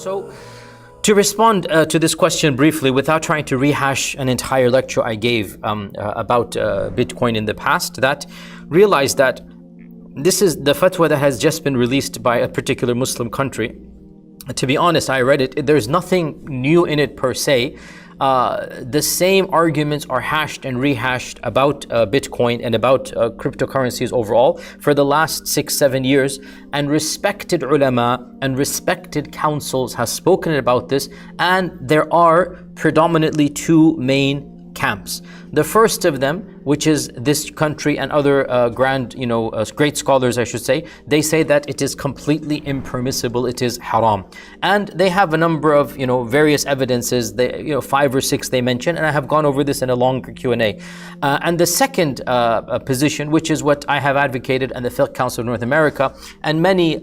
So, to respond to this question briefly, without trying to rehash an entire lecture I gave about Bitcoin in the past, that realize that this is the fatwa that has just been released by a particular Muslim country. To be honest, I read it. There's nothing new in it per se. The same arguments are hashed and rehashed about Bitcoin and about cryptocurrencies overall for the last 6-7 years, and respected ulama and respected councils have spoken about this, and there are predominantly two main camps. The first of them, which is this country and other great scholars, I should say, they say that it is completely impermissible, it is haram. And they have a number of, various evidences, 5 or 6 they mention, and I have gone over this in a longer Q&A. And the second position, which is what I have advocated and the Fiqh Council of North America and many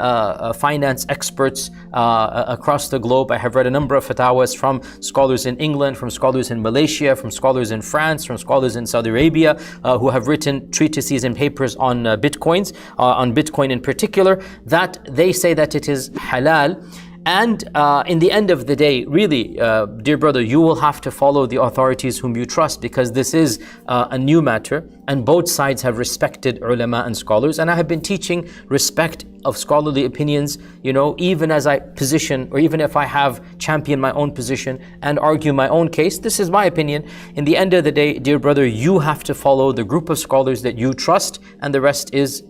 finance experts across the globe. I have read a number of fatwas from scholars in England, from scholars in Malaysia, from scholars in France, from scholars in Saudi Arabia, who have written treatises and papers on Bitcoin in particular, that they say that it is halal. And in the end of the day, really, dear brother, you will have to follow the authorities whom you trust, because this is a new matter, and both sides have respected ulama and scholars. And I have been teaching respect of scholarly opinions, even as I position, or even if I have championed my own position and argue my own case. This is my opinion. In the end of the day, dear brother, you have to follow the group of scholars that you trust, and the rest is,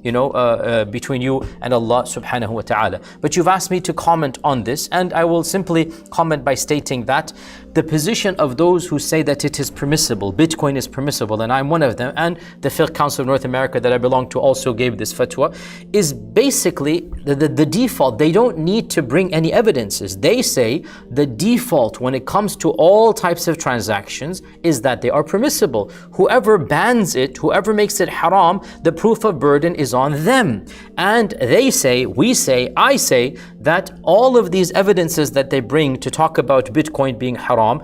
between you and Allah subhanahu wa ta'ala. But you've asked me to comment on this, and I will simply comment by stating that the position of those who say that it is permissible, Bitcoin is permissible, and I'm one of them, and the Fiqh Council of North America that I belong to also gave this fatwa, is basically the default. They don't need to bring any evidences. They say the default when it comes to all types of transactions is that they are permissible. Whoever bans it, whoever makes it haram, the proof of burden is on them. And they say, we say, I say that all of these evidences that they bring to talk about Bitcoin being haram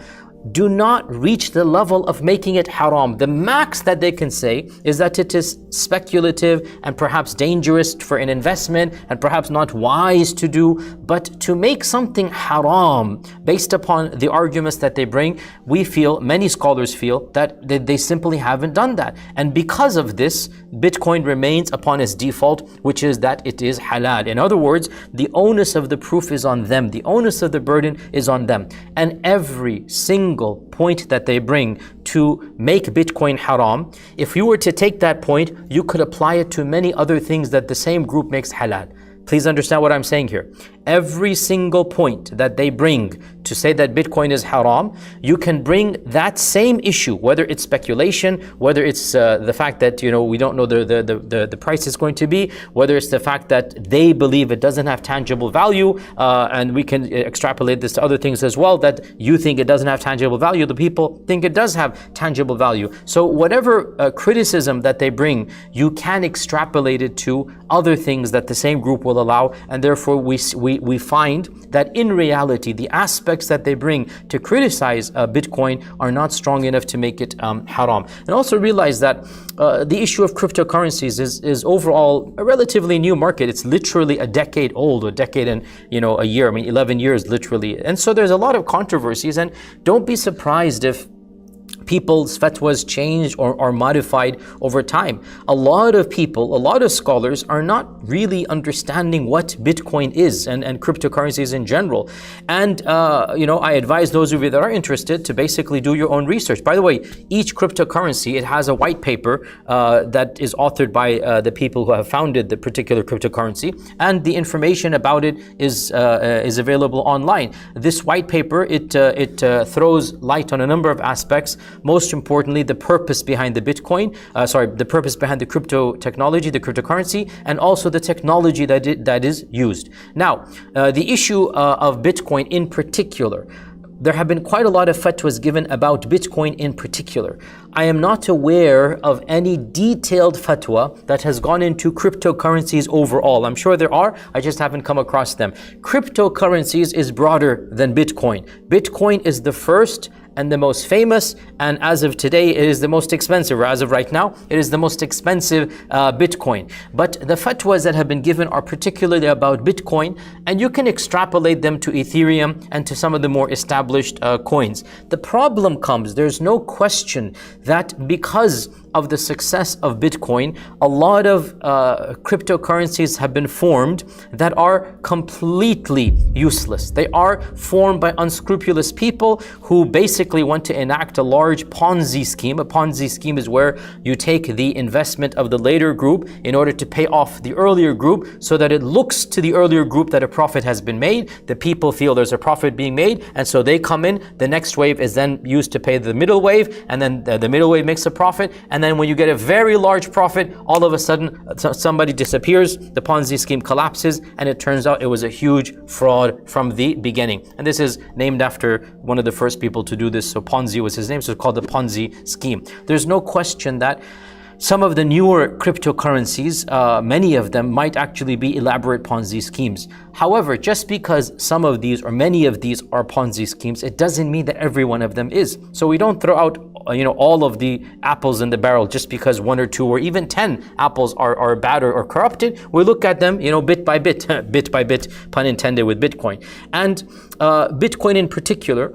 do not reach the level of making it haram. The max that they can say is that it is speculative and perhaps dangerous for an investment and perhaps not wise to do. But to make something haram based upon the arguments that they bring, we feel, many scholars feel, that they simply haven't done that. And because of this, Bitcoin remains upon its default, which is that it is halal. In other words, the onus of the proof is on them. The onus of the burden is on them. And every single point that they bring to make Bitcoin haram, if you were to take that point, you could apply it to many other things that the same group makes halal. Please understand what I'm saying here. Every single point that they bring to say that Bitcoin is haram, you can bring that same issue, whether it's speculation, whether it's the fact that we don't know the price is going to be, whether it's the fact that they believe it doesn't have tangible value, and we can extrapolate this to other things as well, that you think it doesn't have tangible value, the people think it does have tangible value. So whatever criticism that they bring, you can extrapolate it to other things that the same group will allow, and therefore we find that in reality the aspects that they bring to criticize Bitcoin are not strong enough to make it haram. And also realize that the issue of cryptocurrencies is overall a relatively new market. It's literally a decade old, a decade and a year, 11 years literally. And so there's a lot of controversies, and don't be surprised if people's fatwas changed or modified over time. A lot of people, a lot of scholars are not really understanding what Bitcoin is and cryptocurrencies in general. And I advise those of you that are interested to basically do your own research. By the way, each cryptocurrency, it has a white paper that is authored by the people who have founded the particular cryptocurrency, and the information about it is available online. This white paper, it throws light on a number of aspects. Most importantly, the purpose behind the Bitcoin, the purpose behind the crypto technology, the cryptocurrency, and also the technology that is used. Now, the issue of Bitcoin in particular, there have been quite a lot of fatwas given about Bitcoin in particular. I am not aware of any detailed fatwa that has gone into cryptocurrencies overall. I'm sure there are, I just haven't come across them. Cryptocurrencies is broader than Bitcoin. Bitcoin is the first and the most famous, and as of today it is the most expensive, or as of right now it is the most expensive Bitcoin. But the fatwas that have been given are particularly about Bitcoin, and you can extrapolate them to Ethereum and to some of the more established coins. The problem comes, there's no question that because of the success of Bitcoin, a lot of cryptocurrencies have been formed that are completely useless. They are formed by unscrupulous people who basically want to enact a large Ponzi scheme. A Ponzi scheme is where you take the investment of the later group in order to pay off the earlier group, so that it looks to the earlier group that a profit has been made. The people feel there's a profit being made, and so they come in. The next wave is then used to pay the middle wave, and then the middle wave makes a profit, and then when you get a very large profit, all of a sudden somebody disappears, the Ponzi scheme collapses, and it turns out it was a huge fraud from the beginning. And this is named after one of the first people to do this, so Ponzi was his name, so it's called the Ponzi scheme. There's no question that some of the newer cryptocurrencies, many of them might actually be elaborate Ponzi schemes. However, just because some of these or many of these are Ponzi schemes, it doesn't mean that every one of them is. So we don't throw out all of the apples in the barrel just because 1 or 2 or even 10 apples are bad or corrupted. We look at them, bit by bit, bit by bit, pun intended, with Bitcoin. And Bitcoin in particular,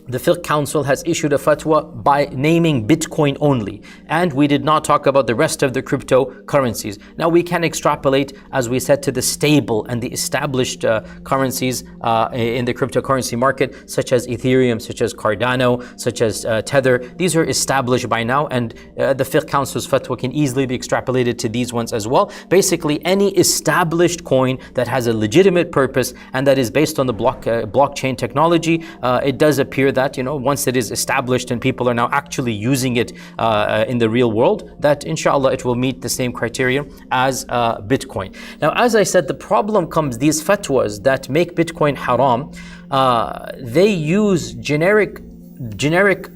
the Fiqh Council has issued a fatwa by naming Bitcoin only, and we did not talk about the rest of the cryptocurrencies. Now we can extrapolate, as we said, to the stable and the established currencies in the cryptocurrency market, such as Ethereum, such as Cardano, such as Tether. These are established by now, and the Fiqh Council's fatwa can easily be extrapolated to these ones as well. Basically, any established coin that has a legitimate purpose and that is based on the blockchain technology, it does appear that once it is established and people are now actually using it in the real world, that inshallah it will meet the same criteria as Bitcoin. Now, as I said, the problem comes, these fatwas that make Bitcoin haram, they use generic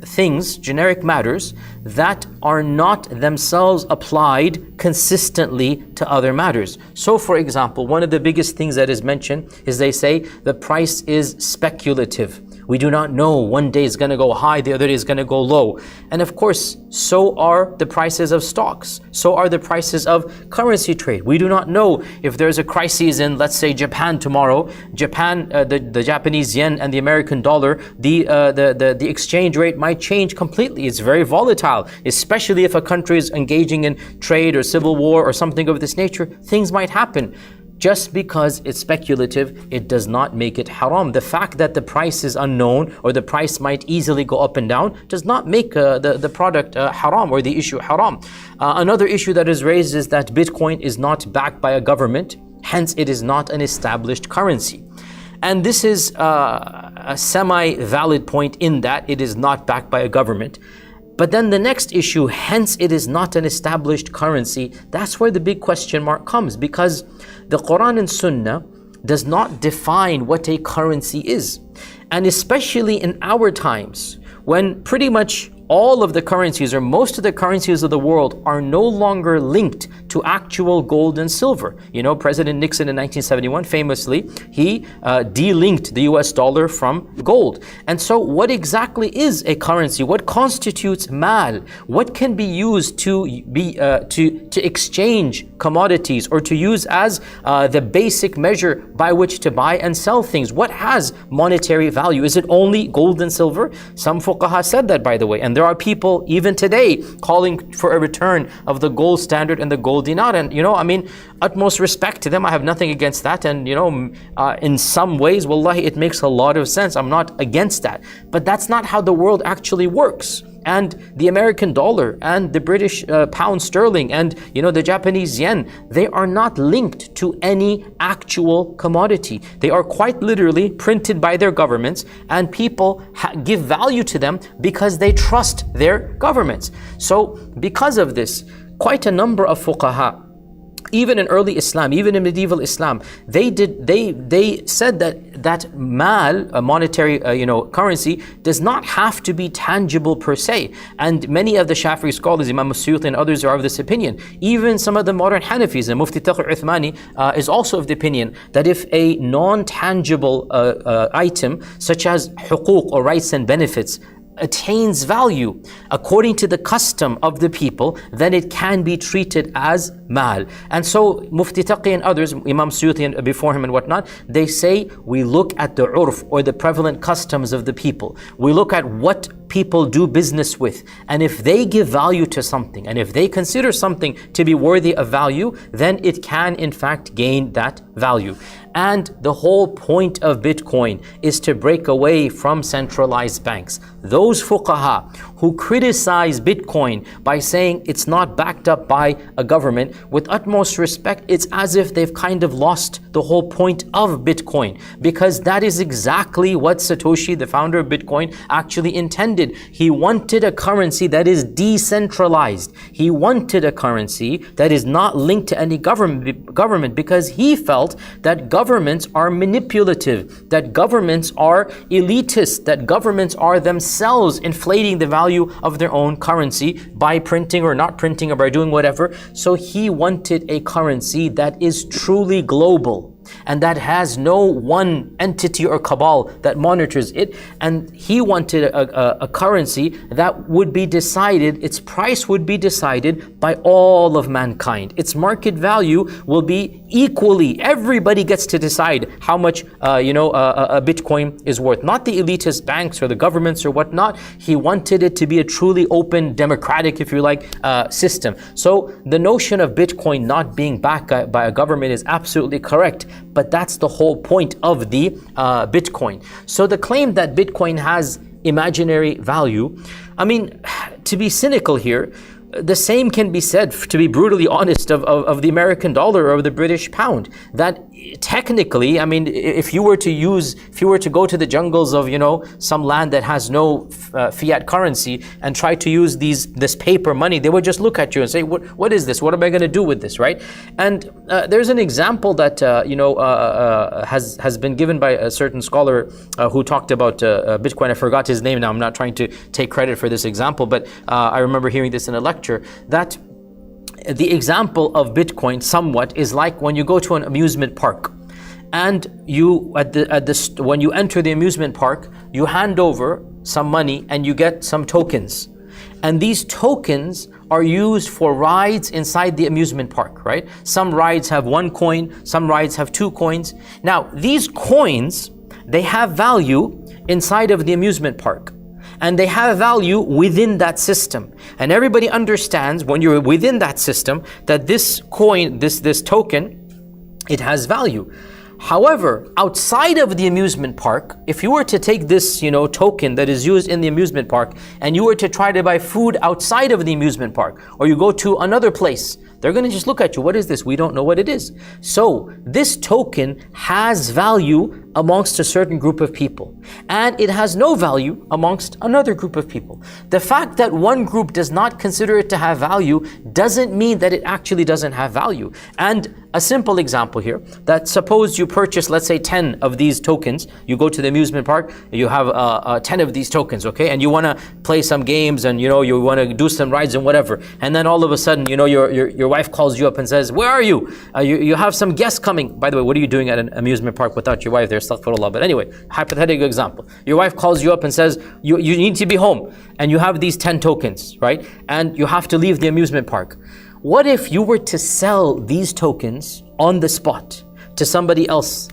things, generic matters that are not themselves applied consistently to other matters. So for example, one of the biggest things that is mentioned is they say the price is speculative. We do not know, one day is going to go high, the other day is going to go low. And of course, so are the prices of stocks. So are the prices of currency trade. We do not know if there's a crisis in, let's say, Japan tomorrow. Japan, the Japanese yen and the American dollar, the exchange rate might change completely. It's very volatile, especially if a country is engaging in trade or civil war or something of this nature. Things might happen. Just because it's speculative, it does not make it haram. The fact that the price is unknown or the price might easily go up and down does not make the product haram or the issue haram. Another issue that is raised is that Bitcoin is not backed by a government, hence it is not an established currency. And this is a semi-valid point in that it is not backed by a government. But then the next issue, hence it is not an established currency, that's where the big question mark comes, because the Quran and Sunnah does not define what a currency is. And especially in our times, when pretty much all of the currencies or most of the currencies of the world are no longer linked to actual gold and silver. President Nixon in 1971 famously, he de-linked the US dollar from gold. And so what exactly is a currency? What constitutes mal? What can be used to exchange commodities or to use as the basic measure by which to buy and sell things? What has monetary value? Is it only gold and silver? Some fuqaha said that, by the way, and there are people even today calling for a return of the gold standard and the gold dinar. And utmost respect to them. I have nothing against that. And in some ways, wallahi, it makes a lot of sense. I'm not against that. But that's not how the world actually works. And the American dollar and the British pound sterling and the Japanese yen, they are not linked to any actual commodity. They are quite literally printed by their governments, and people give value to them because they trust their governments. So because of this, quite a number of fuqaha, even in early Islam, even in medieval Islam, they said that mal, a monetary currency, does not have to be tangible per se. And many of the Shafi'i scholars, Imam Suyuti and others, are of this opinion. Even some of the modern Hanafis, and Mufti Taqi Uthmani is also of the opinion that if a non-tangible item such as huquq or rights and benefits attains value according to the custom of the people, then it can be treated as mal. And so Mufti Taqi and others, Imam Suyuti and before him and whatnot, they say we look at the urf, or the prevalent customs of the people. We look at what people do business with, and if they give value to something, and if they consider something to be worthy of value, then it can in fact gain that value. And the whole point of Bitcoin is to break away from centralized banks. Those fuqaha who criticize Bitcoin by saying it's not backed up by a government, with utmost respect, it's as if they've kind of lost the whole point of Bitcoin, because that is exactly what Satoshi, the founder of Bitcoin, actually intended. He wanted a currency that is decentralized. He wanted a currency that is not linked to any government, because he felt that governments are manipulative, that governments are elitist, that governments are themselves inflating the value of their own currency by printing or not printing or by doing whatever. So he wanted a currency that is truly global and that has no one entity or cabal that monitors it. And he wanted a currency that would be decided, its price would be decided by all of mankind. Its market value will be equally, everybody gets to decide how much a Bitcoin is worth. Not the elitist banks or the governments or whatnot. He wanted it to be a truly open, democratic, if you like, system. So the notion of Bitcoin not being backed by a government is absolutely correct. But that's the whole point of the Bitcoin. So the claim that Bitcoin has imaginary value, I mean, to be cynical here, the same can be said, to be brutally honest, of the American dollar or the British pound. That technically, I mean, if you were to go to the jungles of, some land that has no fiat currency and try to use this paper money, they would just look at you and say, what is this? What am I going to do with this, right? And there's an example that, has been given by a certain scholar who talked about Bitcoin. I forgot his name now. I'm not trying to take credit for this example, but I remember hearing this in a lecture, that the example of Bitcoin somewhat is like when you go to an amusement park and when you enter the amusement park, you hand over some money and you get some tokens. And these tokens are used for rides inside the amusement park, right? Some rides have 1 coin, some rides have 2 coins. Now, these coins, they have value inside of the amusement park. And they have value within that system. And everybody understands when you're within that system that this coin, this token, it has value. However, outside of the amusement park, if you were to take this, token that is used in the amusement park and you were to try to buy food outside of the amusement park, or you go to another place, they're going to just look at you. What is this? We don't know what it is. So this token has value amongst a certain group of people, and it has no value amongst another group of people. The fact that one group does not consider it to have value doesn't mean that it actually doesn't have value. And a simple example here, that suppose you purchase, let's say 10 of these tokens, you go to the amusement park, you have 10 of these tokens, okay, and you want to play some games and you want to do some rides and whatever, and then all of a sudden, your wife calls you up and says, where are you? You have some guests coming. By the way, what are you doing at an amusement park without your wife there? Astaghfirullah. But anyway, hypothetical example. Your wife calls you up and says, you need to be home, and you have these 10 tokens, right? And you have to leave the amusement park. What if you were to sell these tokens on the spot to somebody else?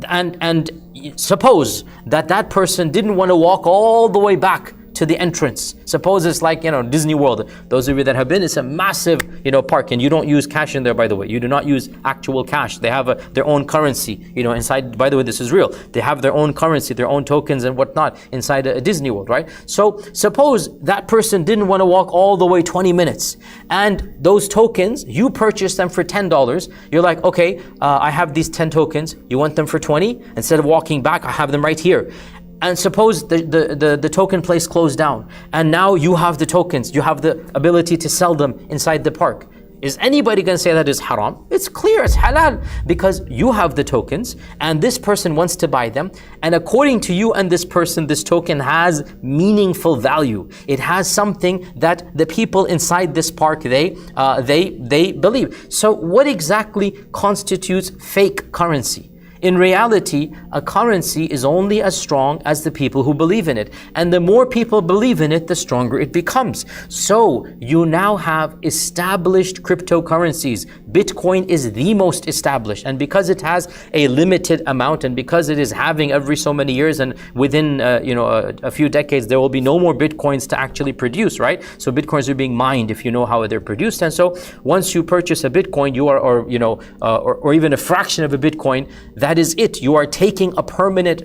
And suppose that person didn't want to walk all the way back to the entrance. Suppose it's like, Disney World. Those of you that have been, it's a massive, park, and you don't use cash in there, by the way. You do not use actual cash. They have their own currency, inside. By the way, this is real. They have their own currency, their own tokens and whatnot inside a Disney World, right? So suppose that person didn't want to walk all the way 20 minutes. And those tokens, you purchased them for $10. You're like, okay, I have these 10 tokens. You want them for 20? Instead of walking back, I have them right here. And suppose the token place closed down, and now you have the tokens, you have the ability to sell them inside the park. Is anybody going to say that is haram? It's clear, it's halal, because you have the tokens and this person wants to buy them, and according to you and this person, this token has meaningful value. It has something that the people inside this park, they believe. So what exactly constitutes fake currency? In reality, a currency is only as strong as the people who believe in it. And the more people believe in it, the stronger it becomes. So you now have established cryptocurrencies. Bitcoin is the most established. And because it has a limited amount, and because it is halving every so many years, and within a few decades, there will be no more Bitcoins to actually produce, right? So Bitcoins are being mined if you know how they're produced. And so once you purchase a Bitcoin, you are, or even a fraction of a Bitcoin, that is it. You are taking a permanent,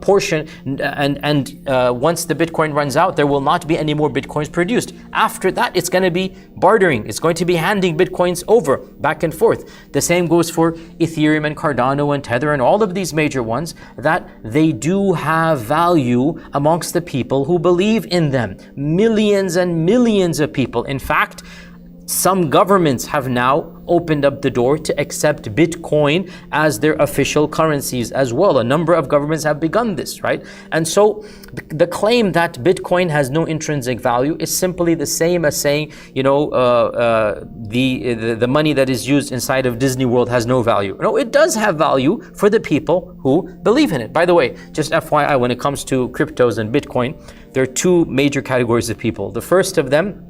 portion, and once the Bitcoin runs out, there will not be any more Bitcoins produced. After that, it's going to be bartering. It's going to be handing Bitcoins over, back and forth. The same goes for Ethereum and Cardano and Tether and all of these major ones, that they do have value amongst the people who believe in them. Millions and millions of people. In fact, some governments have now opened up the door to accept Bitcoin as their official currencies as well. A number of governments have begun this, right? And so the claim that Bitcoin has no intrinsic value is simply the same as saying, the money that is used inside of Disney World has no value. No, it does have value for the people who believe in it. By the way, just FYI, when it comes to cryptos and Bitcoin, there are two major categories of people. The first of them,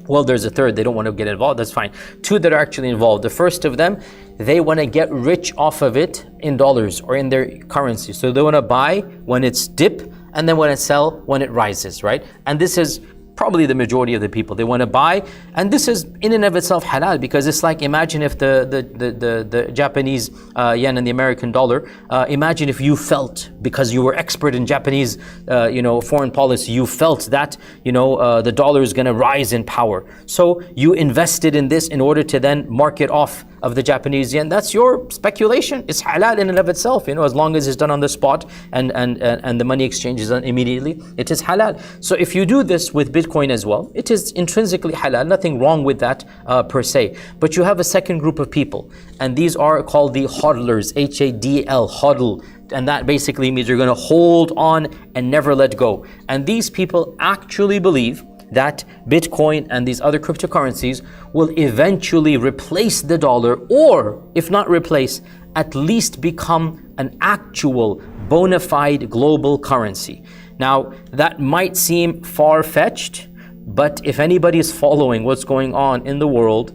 well, there's a third, they don't want to get involved, that's fine. Two that are actually involved. The first of them, they want to get rich off of it in dollars or in their currency. So they want to buy when it's dip, and then want to sell when it rises, right? And this is probably the majority of the people. They want to buy, and this is in and of itself halal, because it's like, imagine if the Japanese yen and the American dollar, imagine if you felt, because you were expert in Japanese foreign policy, you felt that the dollar is going to rise in power. So you invested in this in order to then mark it off of the Japanese yen. That's your speculation. It's halal in and of itself, as long as it's done on the spot and the money exchange is done immediately, it is halal. So if you do this with Bitcoin as well, it is intrinsically halal, nothing wrong with that per se. But you have a second group of people, and these are called the hodlers, H-A-D-L, hodl. And that basically means you're going to hold on and never let go. And these people actually believe that Bitcoin and these other cryptocurrencies will eventually replace the dollar, or if not replace, at least become an actual bona fide global currency. Now, that might seem far-fetched, but if anybody is following what's going on in the world,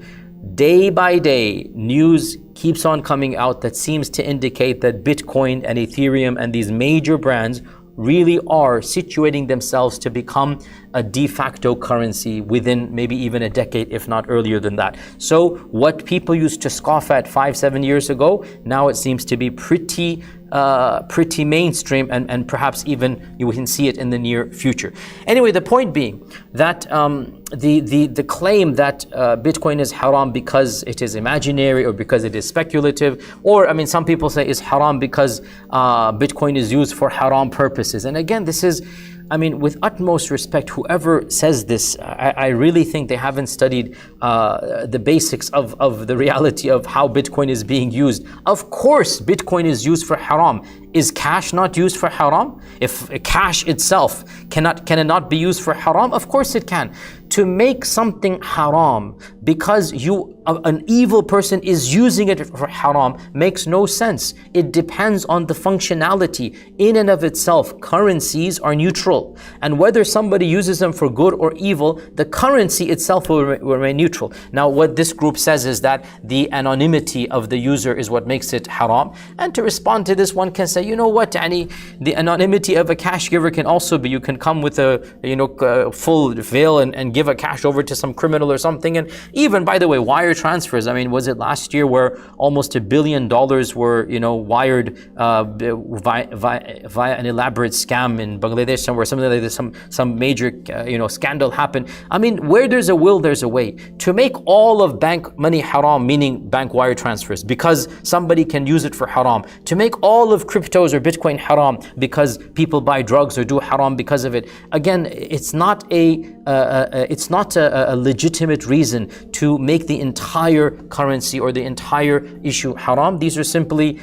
day by day, news keeps on coming out that seems to indicate that Bitcoin and Ethereum and these major brands really are situating themselves to become a de facto currency within maybe even a decade, if not earlier than that. So what people used to scoff at 5-7 years ago, now it seems to be pretty mainstream, and perhaps even you can see it in the near future. Anyway, the point being that the claim that Bitcoin is haram because it is imaginary or because it is speculative, or some people say it's haram because Bitcoin is used for haram purposes. And again, this is, with utmost respect, whoever says this, I really think they haven't studied the basics of the reality of how Bitcoin is being used. Of course, Bitcoin is used for haram. Is cash not used for haram? If cash itself can it not be used for haram? Of course it can. To make something haram because an evil person is using it for haram makes no sense. It depends on the functionality. In and of itself, currencies are neutral. And whether somebody uses them for good or evil, the currency itself will remain neutral. Now, what this group says is that the anonymity of the user is what makes it haram. And to respond to this, one can say, you know what, the anonymity of a cash giver can also be, you can come with a full veil and give a cash over to some criminal or something. And even, by the way, wire transfers, was it last year where almost $1 billion were wired via an elaborate scam in Bangladesh somewhere, something like this, some major scandal happened. Where there's a will, there's a way. To make all of bank money haram, meaning bank wire transfers, because somebody can use it for haram. To make all of cryptos or Bitcoin haram because people buy drugs or do haram because of it. Again, it's not a legitimate reason to make the entire currency or the entire issue haram. These are simply,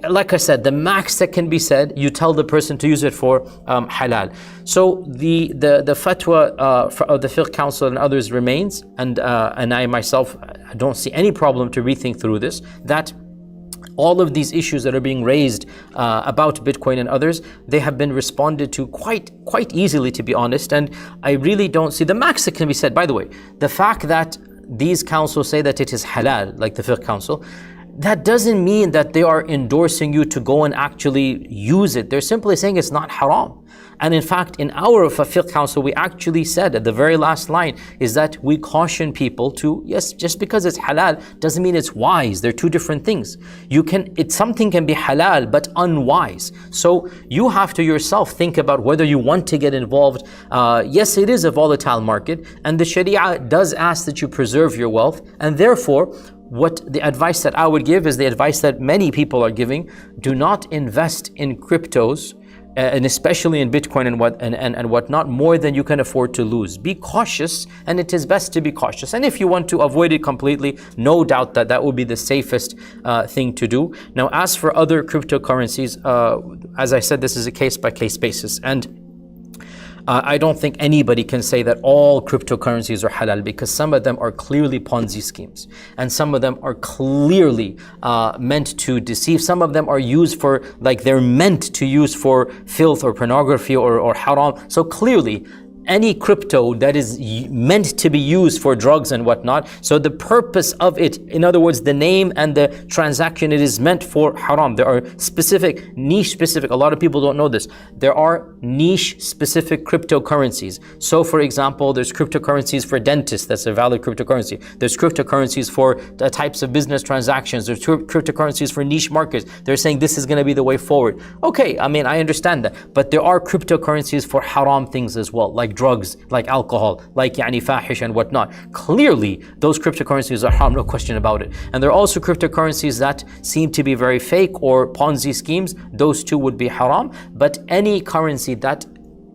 like I said, the max that can be said, you tell the person to use it for halal. So the fatwa of the Fiqh Council and others remains, and I myself don't see any problem to rethink through this, that All of these issues that are being raised about Bitcoin and others, they have been responded to quite easily, to be honest. And I really don't see the max that can be said. By the way, the fact that these councils say that it is halal, like the Fiqh Council, that doesn't mean that they are endorsing you to go and actually use it. They're simply saying it's not haram. And in fact, in our Fiqh Council, we actually said at the very last line is that we caution people to, yes, just because it's halal doesn't mean it's wise. They're two different things. Something can be halal but unwise. So you have to yourself think about whether you want to get involved. Yes, it is a volatile market, and the Sharia does ask that you preserve your wealth, and therefore, what the advice that I would give is the advice that many people are giving: do not invest in cryptos, and especially in Bitcoin and whatnot, more than you can afford to lose. Be cautious, and it is best to be cautious. And if you want to avoid it completely, no doubt that that would be the safest thing to do. Now, as for other cryptocurrencies, as I said, this is a case-by-case basis, and I don't think anybody can say that all cryptocurrencies are halal, because some of them are clearly Ponzi schemes, and some of them are clearly meant to deceive. Some of them are used for, like, they're meant to use for filth or pornography or haram. So clearly, any crypto that is meant to be used for drugs and whatnot, so the purpose of it, in other words, the name and the transaction, it is meant for haram. There are specific, niche specific, a lot of people don't know this, there are niche specific cryptocurrencies. So for example, there's cryptocurrencies for dentists, that's a valid cryptocurrency. There's cryptocurrencies for the types of business transactions. There's cryptocurrencies for niche markets. They're saying this is going to be the way forward. Okay, I mean, I understand that, but there are cryptocurrencies for haram things as well, like drugs, like alcohol, like fahish and whatnot. Clearly, those cryptocurrencies are haram, no question about it. And there are also cryptocurrencies that seem to be very fake or Ponzi schemes. Those two would be haram. But any currency that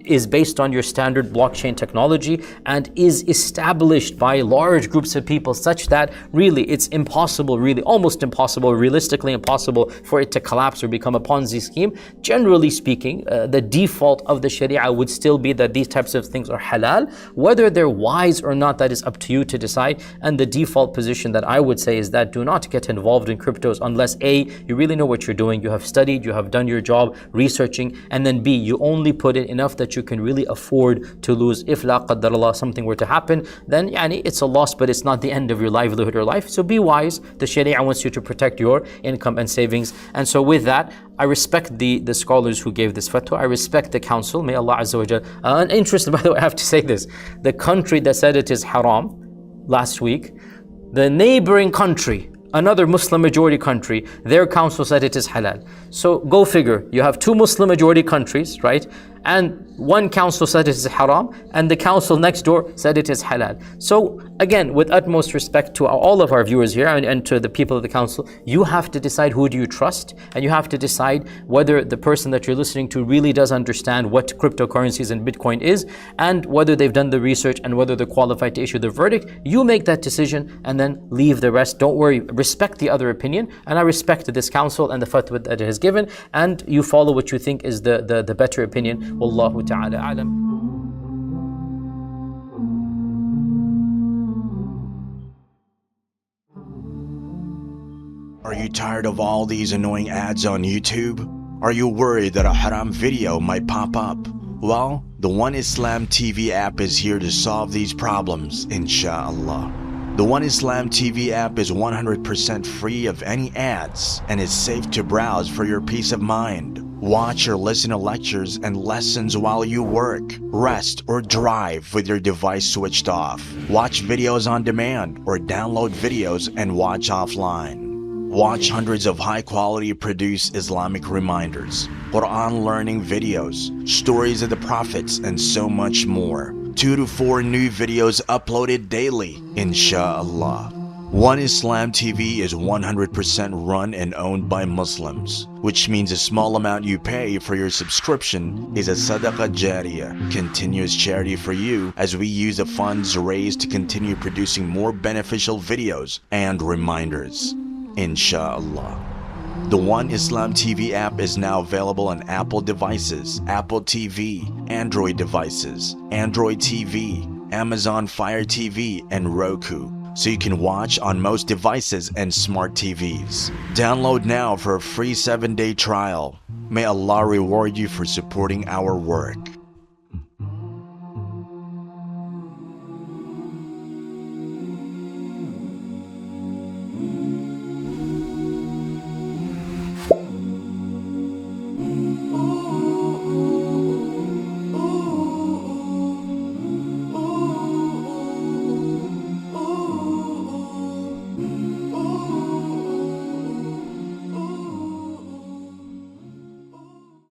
is based on your standard blockchain technology and is established by large groups of people such that really it's impossible, really almost impossible, realistically impossible for it to collapse or become a Ponzi scheme. Generally speaking, the default of the Sharia would still be that these types of things are halal. Whether they're wise or not, that is up to you to decide. And the default position that I would say is that do not get involved in cryptos unless A, you really know what you're doing, you have studied, you have done your job researching, and then B, you only put in enough that you can really afford to lose. If la qaddarallah, something were to happen, then it's a loss, but it's not the end of your livelihood or life. So be wise. The Sharia wants you to protect your income and savings. And so with that, I respect the scholars who gave this fatwa. I respect the council. May Allah Azza wa Jal. And interesting, by the way, I have to say this. The country that said it is haram last week, the neighboring country, another Muslim majority country, their council said it is halal. So go figure, you have two Muslim majority countries, right? And one council said it is haram, and the council next door said it is halal. So again, with utmost respect to all of our viewers here and to the people of the council, you have to decide who do you trust, and you have to decide whether the person that you're listening to really does understand what cryptocurrencies and Bitcoin is, and whether they've done the research and whether they're qualified to issue the verdict. You make that decision and then leave the rest. Don't worry, respect the other opinion, and I respect this council and the fatwa that it has given, and you follow what you think is the better opinion. Wallahu ta'ala a'lam. Are you tired of all these annoying ads on YouTube? Are you worried that a haram video might pop up? Well, the One Islam TV app is here to solve these problems, inshallah. The One Islam TV app is 100% free of any ads and is safe to browse for your peace of mind. Watch or listen to lectures and lessons while you work, rest, or drive with your device switched off. Watch videos on demand or download videos and watch offline. Watch hundreds of high-quality produced Islamic reminders, Quran learning videos, stories of the prophets, and so much more. 2 to 4 new videos uploaded daily, inshallah. One Islam TV is 100% run and owned by Muslims, which means a small amount you pay for your subscription is a SADAQAH JARIYAH, continuous charity for you, as we use the funds raised to continue producing more beneficial videos and reminders, inshallah. The One Islam TV app is now available on Apple devices, Apple TV, Android devices, Android TV, Amazon Fire TV, and Roku. so you can watch on most devices and smart TVs. Download now for a free 7-day trial. May Allah reward you for supporting our work.